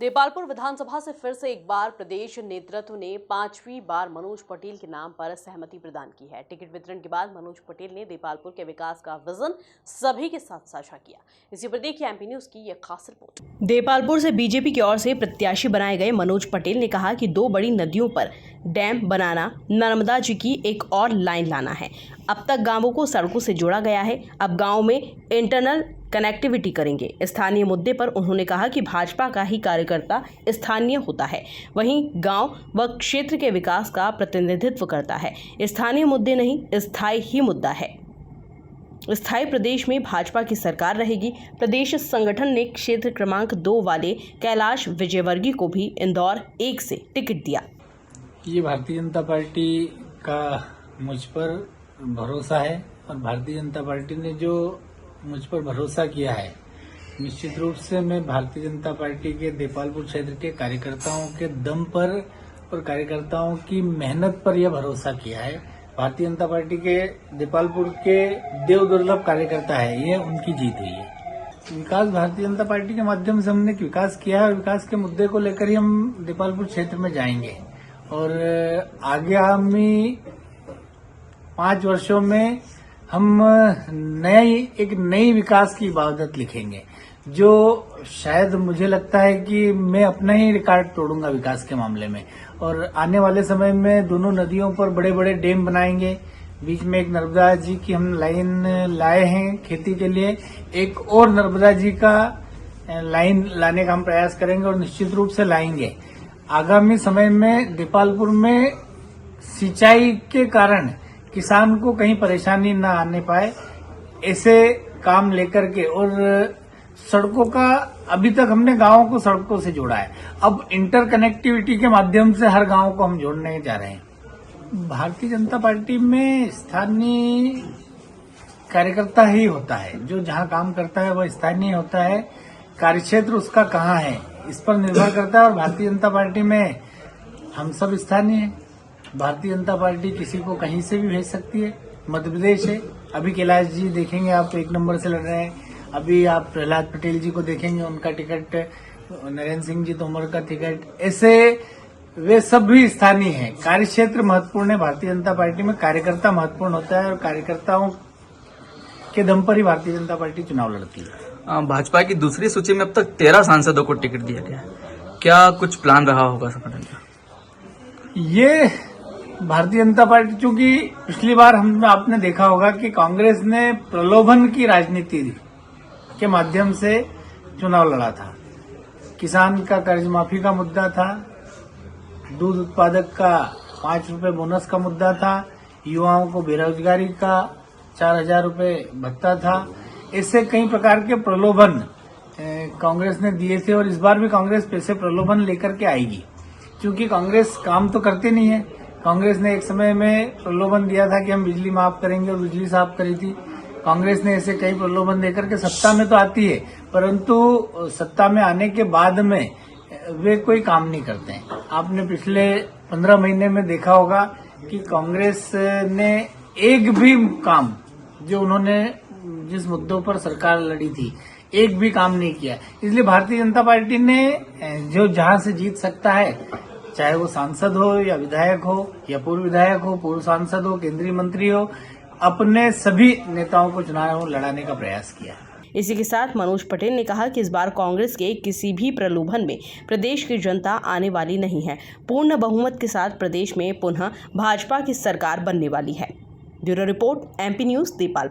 देपालपुर विधानसभा से फिर से एक बार प्रदेश नेतृत्व ने 5वीं बार मनोज पटेल के नाम पर सहमति प्रदान की है। टिकट वितरण के बाद मनोज पटेल ने देपालपुर के विकास का विजन सभी के साथ साझा किया। इसी पर देखिए एमपी न्यूज की यह खास रिपोर्ट। देपालपुर से बीजेपी की ओर से प्रत्याशी बनाए गए मनोज पटेल ने कहा कि 2 बड़ी नदियों पर डैम बनाना, नर्मदा जी की एक और लाइन लाना है। अब तक गांवों को सड़कों से जोड़ा गया है, अब गांव में इंटरनल कनेक्टिविटी करेंगे। स्थानीय मुद्दे पर उन्होंने कहा कि भाजपा का ही कार्यकर्ता स्थानीय होता है, वहीं गांव व क्षेत्र के विकास का प्रतिनिधित्व करता है। स्थानीय मुद्दे नहीं, स्थायी ही मुद्दा है। स्थायी प्रदेश में भाजपा की सरकार रहेगी। प्रदेश संगठन ने क्षेत्र क्रमांक 2 वाले कैलाश विजयवर्गीय को भी इंदौर 1 से टिकट दिया। ये भारतीय जनता पार्टी का मुझ पर भरोसा है और भारतीय जनता पार्टी ने जो मुझ पर भरोसा किया है, निश्चित रूप से मैं भारतीय जनता पार्टी के देपालपुर क्षेत्र के कार्यकर्ताओं के दम पर और कार्यकर्ताओं की मेहनत पर यह भरोसा किया है। भारतीय जनता पार्टी के देपालपुर के देव दुर्लभ कार्यकर्ता है, ये उनकी जीत हुई है। विकास भारतीय जनता पार्टी के माध्यम से हमने विकास किया है और विकास के मुद्दे को लेकर ही हम देपालपुर क्षेत्र में जाएंगे और आगामी 5 वर्षों में हम एक नई विकास की इबादत लिखेंगे, जो शायद मुझे लगता है कि मैं अपना ही रिकॉर्ड तोड़ूंगा विकास के मामले में। और आने वाले समय में दोनों नदियों पर बड़े बड़े डैम बनाएंगे। बीच में एक नर्मदा जी की हम लाइन लाए हैं खेती के लिए, एक और नर्मदा जी का लाइन लाने का हम प्रयास करेंगे और निश्चित रूप से लाएंगे। आगामी समय में देपालपुर में सिंचाई के कारण किसान को कहीं परेशानी न आने पाए, ऐसे काम लेकर के, और सड़कों का अभी तक हमने गांवों को सड़कों से जोड़ा है, अब इंटरकनेक्टिविटी के माध्यम से हर गांव को हम जोड़ने जा रहे हैं। भारतीय जनता पार्टी में स्थानीय कार्यकर्ता ही होता है, जो जहां काम करता है वह स्थानीय होता है। कार्यक्षेत्र उसका कहाँ है इस पर निर्भर करता है और भारतीय जनता पार्टी में हम सब स्थानीय हैं। भारतीय जनता पार्टी किसी को कहीं से भी भेज सकती है। मध्य प्रदेश है, अभी कैलाश जी देखेंगे आप 1 नंबर से लड़ रहे हैं, अभी आप प्रहलाद पटेल जी को देखेंगे, उनका टिकट, नरेंद्र सिंह जी तोमर का टिकट, ऐसे वे सब भी स्थानीय हैं। कार्यक्षेत्र महत्वपूर्ण है। भारतीय जनता पार्टी में कार्यकर्ता महत्वपूर्ण होता है और कार्यकर्ताओं के दम पर ही भारतीय जनता पार्टी चुनाव लड़ती है। भाजपा की दूसरी सूची में अब तक 13 सांसदों को टिकट दिया गया है, क्या कुछ प्लान रहा होगा संगठन का? ये भारतीय जनता पार्टी, चूंकि पिछली बार आपने देखा होगा कि कांग्रेस ने प्रलोभन की राजनीति के माध्यम से चुनाव लड़ा था। किसान का कर्ज माफी का मुद्दा था, दूध उत्पादक का 5 रुपए बोनस का मुद्दा था, युवाओं को बेरोजगारी का 4000 रुपए भत्ता था। ऐसे कई प्रकार के प्रलोभन कांग्रेस ने दिए थे और इस बार भी कांग्रेस पैसे प्रलोभन लेकर के आएगी, क्योंकि कांग्रेस काम तो करती नहीं है। कांग्रेस ने एक समय में प्रलोभन दिया था कि हम बिजली माफ करेंगे और बिजली साफ करी थी। कांग्रेस ने ऐसे कई प्रलोभन देकर के सत्ता में तो आती है, परंतु सत्ता में आने के बाद में वे कोई काम नहीं करते हैं। आपने पिछले 15 महीने में देखा होगा कि कांग्रेस ने एक भी काम, जो उन्होंने जिस मुद्दों पर सरकार लड़ी थी, एक भी काम नहीं किया। इसलिए भारतीय जनता पार्टी ने जो जहां से जीत सकता है, चाहे वो सांसद हो या विधायक हो या पूर्व विधायक हो, पूर्व सांसद हो, केंद्रीय मंत्री हो, अपने सभी नेताओं को चुनाव लड़ाने का प्रयास किया। इसी के साथ मनोज पटेल ने कहा कि इस बार कांग्रेस के किसी भी प्रलोभन में प्रदेश की जनता आने वाली नहीं है। पूर्ण बहुमत के साथ प्रदेश में पुनः भाजपा की सरकार बनने वाली है। Bureau report, MP news, Depalpur.